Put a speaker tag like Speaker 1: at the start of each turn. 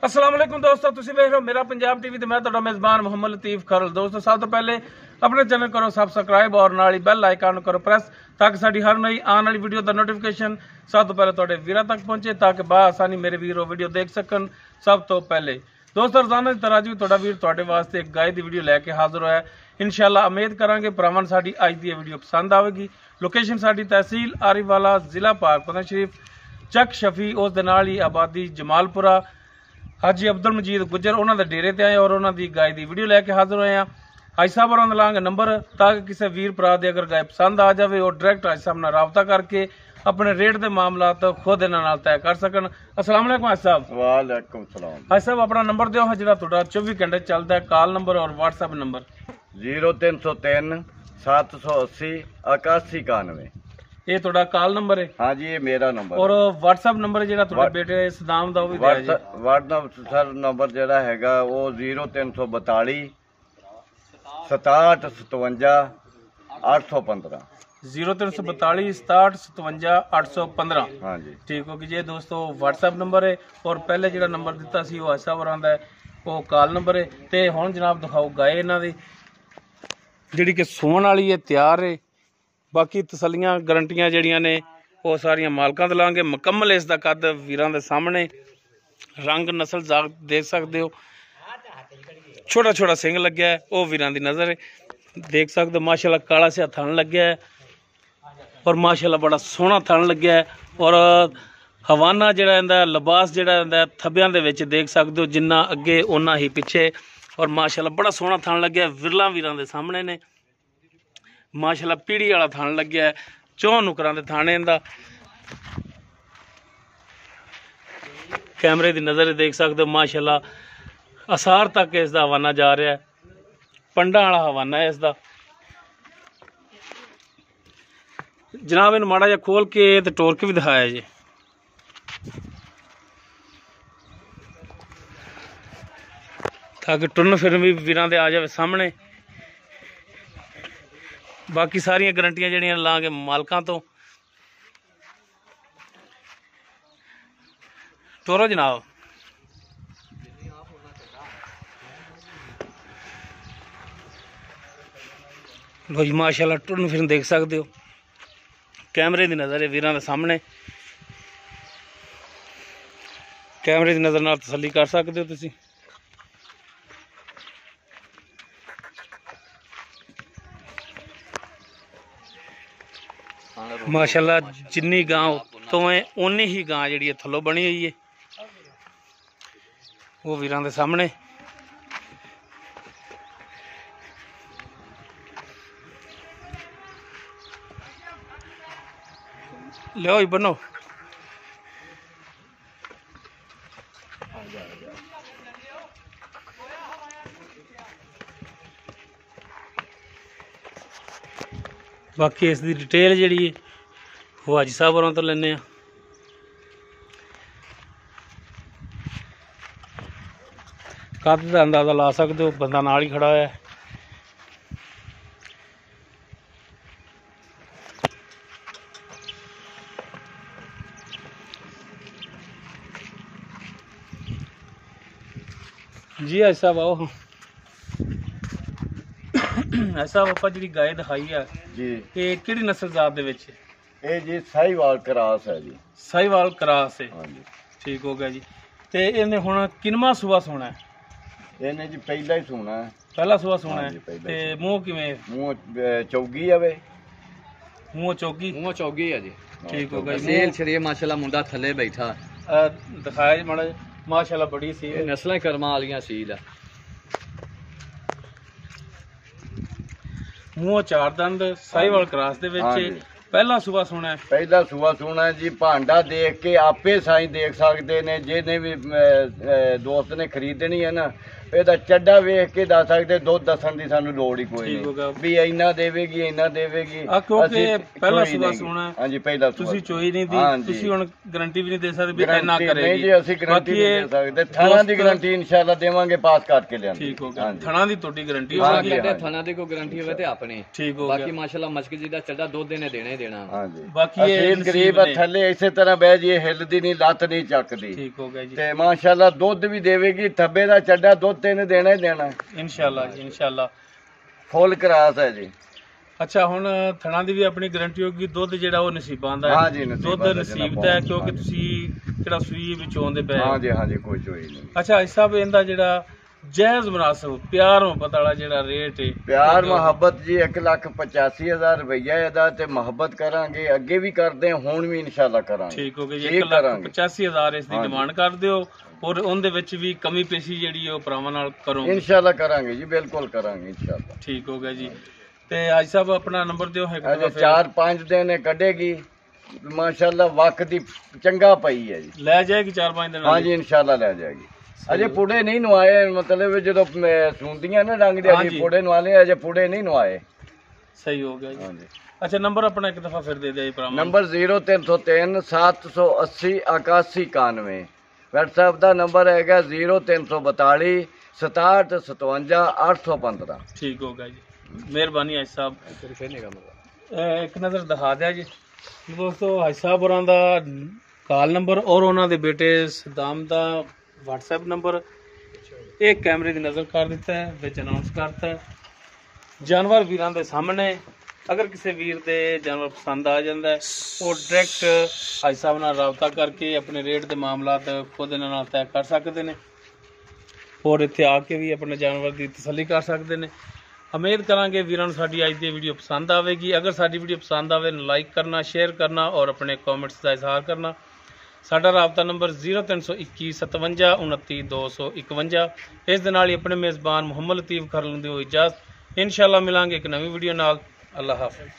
Speaker 1: अस्सलाम वालेकुम दोस्तों, तुसी देख रहे हो मेरा पंजाब टीवी ते मैं तुहाडा मेजबान मोहम्मद लतीफ खरल। दोस्तों सब तो पहले अपने चैनल करो सब्सक्राइब और नाल ही बेल आइकन करो प्रेस ताकि साडी हर नई आने वाली वीडियो दा नोटिफिकेशन सब तो पहले तुहाडे वीरां तक पहुंचे ताकि बाआसानी मेरे वीर वो वीडियो देख सकन सब तो पहले। दोस्तों रोजाना की तरह भी तुहाडा वीर तुहाडे वास्ते एक गाय दी वीडियो लैके हाजिर होया है। इंशाअल्लाह उम्मीद करांगे भरावां साडी अज दी वीडियो पसंद आवेगी। लोकेशन साडी तहसील आरीवाला जिला पाकपतन शरीफ चक शफी उस दे नाल ही आबादी जमालपुरा हाजी अब्दुल मजीद गुजर उन्होंने दे डेरे ते आए और उन्होंने गाय की वीडियो लैके हाजिर होए हैं। हाजी साहब और लांगे नंबर ताकि किसी वीर भरा दे अगर गाय पसंद आ जाए और डायरैक्ट हाजी साहब नाल राबता करके अपने रेट के मामला खुद इन्हां नाल तय कर सकन। अस्सलाम वालेकुम हाजी साहब।
Speaker 2: वालेकुम सलाम।
Speaker 1: हाजी साहब अपना नंबर दिओ जिहड़ा तुहाडा 24 घंटे चलता है, कॉल नंबर और व्हाट्सएप नंबर।
Speaker 2: 0303 780 8191।
Speaker 1: ये तुहाडा कॉल नंबर है?
Speaker 2: हाँ जी, ये मेरा नंबर
Speaker 1: और व्हाट्सएप नंबर जिहड़ा तुहाडे बेटे सदाम दा वो भी दिया जी।
Speaker 2: व्हाट्सएप नंबर जिहड़ा हैगा वो 0342 67 57 815।
Speaker 1: 0342 67 57 815।
Speaker 2: हाँ जी
Speaker 1: ठीक हो जी दोस्तों, व्हाट्सएप नंबर है और पहले जो नंबर दिता सी वो ऐसा वरांदा है वो कॉल नंबर है। तो हुण जनाब दिखाओ गाय इन्हां दी जिहड़ी कि सूण वाली है, तैयार है। बाकी तसलियां गारंटियां जिहड़ियां ने वो सारियां मालकां दे लांगे। मुकम्मल इसदा कद वीरां दे सामने, रंग नस्ल जात देख सकते हो, छोटा छोटा सिंग लग्या है वो वीरां दी नज़र है देख सकते हो। माशाल्लाह काला सिया थन लग्या है और माशाल्लाह बड़ा सोहना थन लग्या है। और हवाना जिहड़ा इहदा लिबास जिहड़ा इहदा थब्बियां दे विच देख सकते हो, जिन्ना अगे उन्ना ही पिछे। और माशाल्लाह बड़ा सोहना थन लग्या, विरला वीरां दे सामने ने। माशाल्लाह पीढ़ी वाला थन लग्या है, चौं नुकरां दे थाने इहदा। कैमरे दी नज़र देख सकते हो, माशाल्लाह असार तक इसदा हवाना जा रहा है, पंडा वाला हवाना है इसदा। जनाब इन माड़ा जा खोल के ते टोर के भी दिखाया जी। ताकि टुरन फिरन भी वीरां दे आ जाए सामने। बाकी सारिया गारंटियां जड़ियां लांगे मालकां तो। टोरो जनाब। लो जी माशाल्लाह टुरन फिरन देख सकते हो, कैमरे की नज़र है वीरां दे सामने। कैमरे की नज़र नाल तसल्ली कर सकते हो तुसीं। माशाल्लाह जिन्नी गांव तो है उन्नी ही गां जी थल्लों बनी हुई है वो वीरां दे सामने। लो ही बनो। बाकी इसकी डिटेल जी वो हाजी साहब होरां तो लेने आ। कद का अंदाजा ला सकते हो, बंदा नाल ही खड़ा है। जी हाजी साहब आओ। ऐसा आपा जी गाय दिखाई है
Speaker 2: जी,
Speaker 1: ये किहड़ी नस्ल जात दे विच?
Speaker 2: ये जी साहिवाल क्रास है जी।
Speaker 1: साहिवाल क्रास है।
Speaker 2: हाँ जी
Speaker 1: ठीक हो गया जी। तो इन्हें हुण किनवा सूआ सोना है?
Speaker 2: इन्हें जी पहला ही सोना है।
Speaker 1: पहला सूआ सोना
Speaker 2: हाँ
Speaker 1: है।
Speaker 2: जी, पहला
Speaker 1: ते
Speaker 2: ही।
Speaker 1: मुंह किवें?
Speaker 2: मुँह चौगी है वे।
Speaker 1: मुंह चौगी।
Speaker 3: मुँह चौगी है जी।
Speaker 1: ठीक हो गया।
Speaker 3: सेल छड़िए माशाल्लाह मुंडा थले बैठा।
Speaker 1: दिखाया जी माड़ा माशाल्लाह बड़ी सी
Speaker 3: नस्लें कर्मा वालियां सील है।
Speaker 1: मुंह चार दंद साहिवाल क्रास दे
Speaker 2: हाँ
Speaker 1: विच
Speaker 2: जी।
Speaker 1: पहला सूआ सोना है।
Speaker 2: पहला सूआ सोना है जी। भांडा देख के आपे साई देख सकते ने, जिन्हें भी दोस्त ने खरीदनी है ना ਇਹਦਾ ਚੱਡਾ ਵੇਖ ਕੇ ਦੱਸ ਸਕਦੇ, ਦੁੱਧ ਦੱਸਣ ਦੀ ਸਾਨੂੰ ਲੋੜ ਹੀ ਕੋਈ
Speaker 1: ਠੀਕ ਹੋ ਗਿਆ।
Speaker 2: ਨਹੀਂ ਵੀ ਇੰਨਾ ਦੇਵੇਗੀ ਇੰਨਾ ਦੇਵੇਗੀ।
Speaker 1: ਆ ਕਿਉਂਕਿ ਪਹਿਲਾ
Speaker 2: ਚੋਈ
Speaker 1: ਸੂਆ
Speaker 2: ਨਹੀਂ।
Speaker 1: ਸੁਣਾ
Speaker 2: ਹਾਂਜੀ ਪਹਿਲਾ ਸੂਆ।
Speaker 1: ਤੁਸੀਂ ਚੋਈ ਨਹੀਂ ਦੀ,
Speaker 2: ਹਾਂਜੀ।
Speaker 1: ਤੁਸੀਂ ਹੁਣ ਗਾਰੰਟੀ ਵੀ ਨਹੀਂ ਦੇ ਸਕਦੇ ਵੀ
Speaker 2: Guarantee
Speaker 1: ਇੰਨਾ
Speaker 2: ਨਹੀਂ
Speaker 1: ਕਰੇਗੀ।
Speaker 2: ਜੀ, ਅਸੀਂ ਗਾਰੰਟੀ ਨਹੀਂ ਦੇ ਸਕਦੇ। ਥਾਣਾ ਦੀ ਗਾਰੰਟੀ ਇਨਸ਼ਾਅੱਲਾ ਦੇਵਾਂਗੇ, ਪਾਸ ਕਰਕੇ ਲਿਆਂਗੇ।
Speaker 1: ਠੀਕ ਹੋ ਗਿਆ।
Speaker 2: ਹਾਂਜੀ।
Speaker 1: ਥਣਾ ਦੀ ਤੁਹਾਡੀ ਗਾਰੰਟੀ
Speaker 2: ਹਾਂਜੀ,
Speaker 1: ਹੋਵੇਗੀ।
Speaker 2: ਹਾਂਜੀ।
Speaker 3: ਥਣਾ ਦੀ ਕੋਈ ਗਾਰੰਟੀ ਹੋਵੇ ਤੇ ਆਪਣੀ।
Speaker 1: ਠੀਕ ਹੋ
Speaker 3: ਬਾਕੀ
Speaker 1: ਗਿਆ।
Speaker 3: ਮਾਸ਼ਾਅੱਲਾ ਮਸ਼ਕ ਜੀ ਦਾ ਚੱਡਾ ਦੁੱਧ ਇਹਨੇ ਦੇਣਾ ਹੀ ਦੇਣਾ।
Speaker 2: ਹਾਂਜੀ
Speaker 1: ਬਾਕੀ ਇਹ
Speaker 2: ਅਸੀਂ
Speaker 1: ਨਸੀਬ
Speaker 2: ਗਰੀਬ
Speaker 1: ਨੇ।
Speaker 2: ਥੱਲੇ ਇਸੇ ਤਰ੍ਹਾਂ ਬਹਿ ਜੀ, ਹਿੱਲਦੀ ਨਹੀਂ, ਲੱਤ ਨਹੀਂ ਚੱਕਦੀ
Speaker 1: ਠੀਕ ਹੋ ਗਿਆ ਜੀ।
Speaker 2: ਤੇ ਮਾਸ਼ਾਅੱਲਾ ਦੁੱਧ ਵੀ ਦੇਵੇਗੀ, ਥੱਬੇ ਦਾ ਚੱਡਾ ਦੁੱਧ ਤੈਨੂੰ ਦੇਣਾ ਹੀ ਦੇਣਾ।
Speaker 1: ਇਨਸ਼ਾਅੱਲਾ ਜੀ, ਇਨਸ਼ਾਅੱਲਾ।
Speaker 2: ਫੁੱਲ ਕਰਾਸ ਹੈ ਜੀ।
Speaker 1: ਅੱਛਾ, ਹੁਣ ਥਣਾ ਦੀ ਵੀ ਆਪਣੀ ਗਾਰੰਟੀ ਹੋਗੀ। ਦੁੱਧ ਜਿਹੜਾ ਉਹ ਨਸੀਬਾਂ ਦਾ
Speaker 2: ਹਾਂ
Speaker 1: ਹੈ।
Speaker 2: ਜੀ, ਨਸੀਬਾਂ
Speaker 1: ਦੁੱਧ
Speaker 2: ਦਾ
Speaker 1: ਨਸੀਬ
Speaker 2: ਜਨਾਬ।
Speaker 1: ਦਾ ਹੈ, ਕਿਉਂਕਿ
Speaker 2: ਹਾਂਜੀ।
Speaker 1: ਤੁਸੀਂ ਜਿਹੜਾ ਸੂਈ ਵਿੱਚ ਆਉਂਦੇ ਪਏ ਹੋ।
Speaker 2: ਹਾਂਜੀ ਹਾਂਜੀ, ਕੋਈ ਚੋਈ ਨਹੀਂ।
Speaker 1: ਅੱਛਾ ਇਸ ਸਾਹਿਬ, ਇਹਦਾ ਜਿਹੜਾ ਜਾਇਜ਼ ਮੁਨਾਸਬ ਪਿਆਰ ਮੁਹੱਬਤ ਵਾਲਾ ਜਿਹੜਾ ਰੇਟ ਹੈ,
Speaker 2: ਪਿਆਰ ਮੁਹੱਬਤ ਜੀ 1,85,000 ਰੁਪਈਆ ਇਹਦਾ, ਤੇ ਮੁਹੱਬਤ ਕਰਾਂਗੇ, ਅੱਗੇ ਵੀ ਕਰਦੇ ਹਾਂ, ਹੁਣ ਵੀ ਇਨਸ਼ਾਅੱਲਾ ਕਰਾਂਗੇ।
Speaker 1: ਠੀਕ ਹੋ ਗਿਆ ਜੀ।
Speaker 2: ਠੀਕ ਕਰਾਂਗੇ।
Speaker 1: 1,85,000 ਇਸ ਦੀ
Speaker 2: ਹਾਂਜੀ।
Speaker 1: ਡਿਮਾਂਡ ਕਰ ਦਿਓ, ਔਰ ਉਹਦੇ ਵਿੱਚ ਵੀ ਕਮੀ ਪੇਸ਼ੀ ਜਿਹੜੀ ਉਹ ਭਰਾਵਾਂ ਨਾਲ ਕਰੋ।
Speaker 2: ਇਨਸ਼ਾਅੱਲਾ ਕਰਾਂਗੇ ਜੀ, ਬਿਲਕੁਲ ਕਰਾਂਗੇ ਇਨਸ਼ਾਅੱਲਾ।
Speaker 1: ਠੀਕ ਹੋ ਗਿਆ ਜੀ। ਤੇ ਅੱਜ ਸਾਹਿਬ ਆਪਣਾ ਨੰਬਰ ਦਿਓ ਹੈ
Speaker 2: ਅਜੇ 4-5 ਦਿਨ ਕੱਢੇਗੀ ਮਾਸ਼ਾਅੱਲਾ, ਵਕਤ ਦੀ ਚੰਗਾ ਪਈ ਹੈ ਜੀ।
Speaker 1: ਲੈ ਜਾਏਗੀ 4-5 ਦਿਨ।
Speaker 2: ਹਾਂਜੀ ਇਨਸ਼ਾਅੱਲਾ ਲੈ ਜਾਏਗੀ। ਅਜੇ ਪੁੜੇ ਨਹੀਂ ਨਵਾਏ, ਮਤਲਬ ਜਦੋਂ ਸੁੰਦੀਆਂ ਨਾ ਡੰਗ ਦੇ
Speaker 1: ਹਾਂਜੀ।
Speaker 2: ਅਜੇ ਪੁੜੇ ਨਵਾਲੇ, ਅਜੇ ਪੁੜੇ ਨਹੀਂ ਨਵਾਏ।
Speaker 1: ਸਹੀ ਹੋ ਗਿਆ ਜੀ।
Speaker 2: ਹਾਂਜੀ।
Speaker 1: ਅੱਛਾ, ਨੰਬਰ ਆਪਣਾ ਇੱਕ ਦਫਾ ਫਿਰ ਦੇ ਦਿਓ ਜੀ ਭਰਾਵਾਂ।
Speaker 2: ਨੰਬਰ 0303 780 8191। WhatsApp ਦਾ ਨੰਬਰ ਹੈਗਾ 0342 67 57 815।
Speaker 1: ਠੀਕ ਹੋ ਗਿਆ ਜੀ, ਮਿਹਰਬਾਨੀ ਹਾਜੀ ਸਾਹਿਬ।
Speaker 3: ਫਿਰ ਨਿਗਾ
Speaker 1: ਇੱਕ ਨਜ਼ਰ ਦਿਖਾ ਦਿਆ ਜੀ ਦੋਸਤੋ, ਹਾਜੀ ਸਾਹਿਬ ਹੋਰਾਂ ਦਾ ਕਾਲ ਨੰਬਰ ਔਰ ਉਹਨਾਂ ਦੇ ਬੇਟੇ ਸਦਾਮ ਦਾ WhatsApp ਨੰਬਰ ਇਹ ਕੈਮਰੇ ਦੀ ਨਜ਼ਰ ਕਰ ਦਿੱਤਾ ਹੈ, ਵਿੱਚ ਅਨਾਉਂਸ ਕਰਤਾ ਹੈ। ਜਾਨਵਰ ਵੀਰਾਂ ਦੇ ਸਾਹਮਣੇ, ਅਗਰ ਕਿਸੇ ਵੀਰ ਦੇ ਜਾਨਵਰ ਪਸੰਦ ਆ ਜਾਂਦਾ ਹੈ, ਉਹ ਡਾਇਰੈਕਟ ਹਾਜੀ ਸਾਹਿਬ ਨਾਲ ਰਾਬਤਾ ਕਰਕੇ ਆਪਣੇ ਰੇਟ ਦੇ ਮਾਮਲਾਤ ਖੁਦ ਇਹਨਾਂ ਨਾਲ ਤੈਅ ਕਰ ਸਕਦੇ ਨੇ, ਔਰ ਇੱਥੇ ਆ ਕੇ ਵੀ ਆਪਣੇ ਜਾਨਵਰ ਦੀ ਤਸੱਲੀ ਕਰ ਸਕਦੇ ਨੇ। ਉਮੀਦ ਕਰਾਂਗੇ ਵੀਰਾਂ ਨੂੰ ਸਾਡੀ ਅੱਜ ਦੀ ਵੀਡੀਓ ਪਸੰਦ ਆਵੇਗੀ। ਅਗਰ ਸਾਡੀ ਵੀਡੀਓ ਪਸੰਦ ਆਵੇ, ਲਾਈਕ ਕਰਨਾ, ਸ਼ੇਅਰ ਕਰਨਾ ਔਰ ਆਪਣੇ ਕਮੈਂਟਸ ਦਾ ਇਜ਼ਹਾਰ ਕਰਨਾ। ਸਾਡਾ ਰਾਬਤਾ ਨੰਬਰ 0321 57 29 251। ਇਸ ਦੇ ਨਾਲ ਹੀ ਆਪਣੇ ਮੇਜ਼ਬਾਨ ਮੁਹੰਮਦ ਲਤੀਫ ਖਰਲ ਨੂੰ ਦਿਓ ਇਜਾਜ਼ਤ। ਇਨਸ਼ਾਅੱਲਾ ਮਿਲਾਂਗੇ ਇੱਕ ਨਵੀਂ ਵੀਡੀਓ ਨਾਲ। ਅੱਲਾਹ ਹਾਫਿਜ਼।